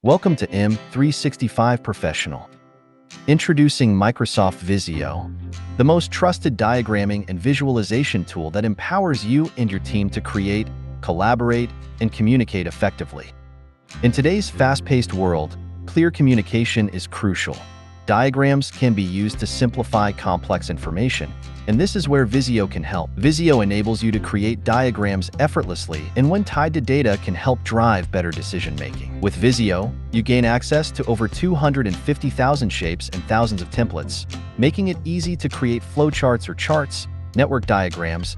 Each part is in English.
Welcome to M365 Professional. Introducing Microsoft Visio, the most trusted diagramming and visualization tool that empowers you and your team to create, collaborate, and communicate effectively. In today's fast-paced world, clear communication is crucial. Diagrams can be used to simplify complex information, and this is where Visio can help. Visio enables you to create diagrams effortlessly, and when tied to data can help drive better decision-making. With Visio, you gain access to over 250,000 shapes and thousands of templates, making it easy to create flowcharts or charts, network diagrams,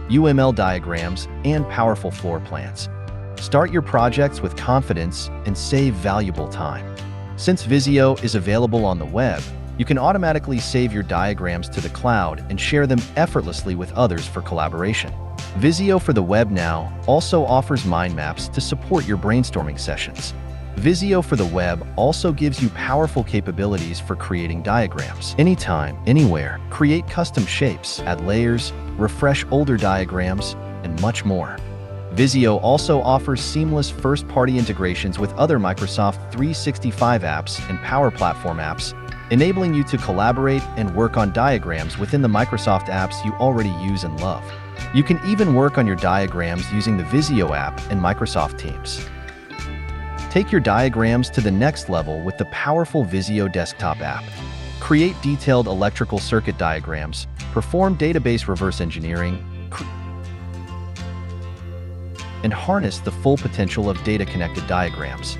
UML diagrams, and powerful floor plans. Start your projects with confidence and save valuable time. Since Visio is available on the web, you can automatically save your diagrams to the cloud and share them effortlessly with others for collaboration. Visio for the web now also offers mind maps to support your brainstorming sessions. Visio for the web also gives you powerful capabilities for creating diagrams. Anytime, anywhere, create custom shapes, add layers, refresh older diagrams, and much more. Visio also offers seamless first-party integrations with other Microsoft 365 apps and Power Platform apps, enabling you to collaborate and work on diagrams within the Microsoft apps you already use and love. You can even work on your diagrams using the Visio app and Microsoft Teams. Take your diagrams to the next level with the powerful Visio desktop app. Create detailed electrical circuit diagrams, perform database reverse engineering, and harness the full potential of data-connected diagrams.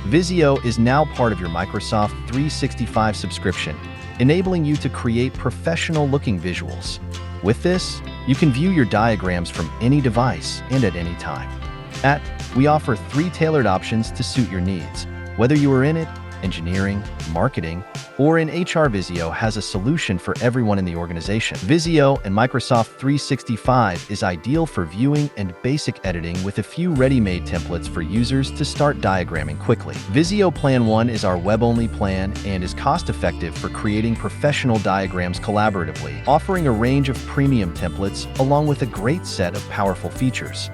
Visio is now part of your Microsoft 365 subscription, enabling you to create professional-looking visuals. With this, you can view your diagrams from any device and at any time. We offer 3 tailored options to suit your needs. Whether you are in it, engineering, marketing, or in HR, Visio has a solution for everyone in the organization. Visio and Microsoft 365 is ideal for viewing and basic editing with a few ready-made templates for users to start diagramming quickly. Visio Plan 1 is our web-only plan and is cost-effective for creating professional diagrams collaboratively, offering a range of premium templates along with a great set of powerful features.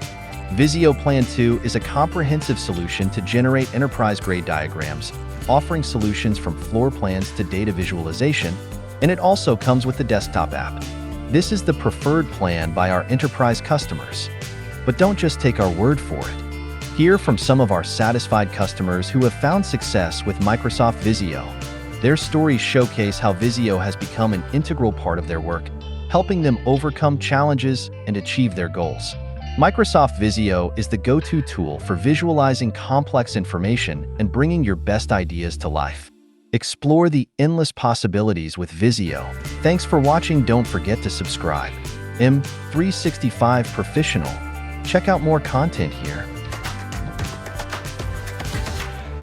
Visio Plan 2 is a comprehensive solution to generate enterprise-grade diagrams, offering solutions from floor plans to data visualization, and it also comes with the desktop app. This is the preferred plan by our enterprise customers. But don't just take our word for it. Hear from some of our satisfied customers who have found success with Microsoft Visio. Their stories showcase how Visio has become an integral part of their work, helping them overcome challenges and achieve their goals. Microsoft Visio is the go-to tool for visualizing complex information and bringing your best ideas to life. Explore the endless possibilities with Visio. Thanks for watching. Don't forget to subscribe. M365 Professional. Check out more content here.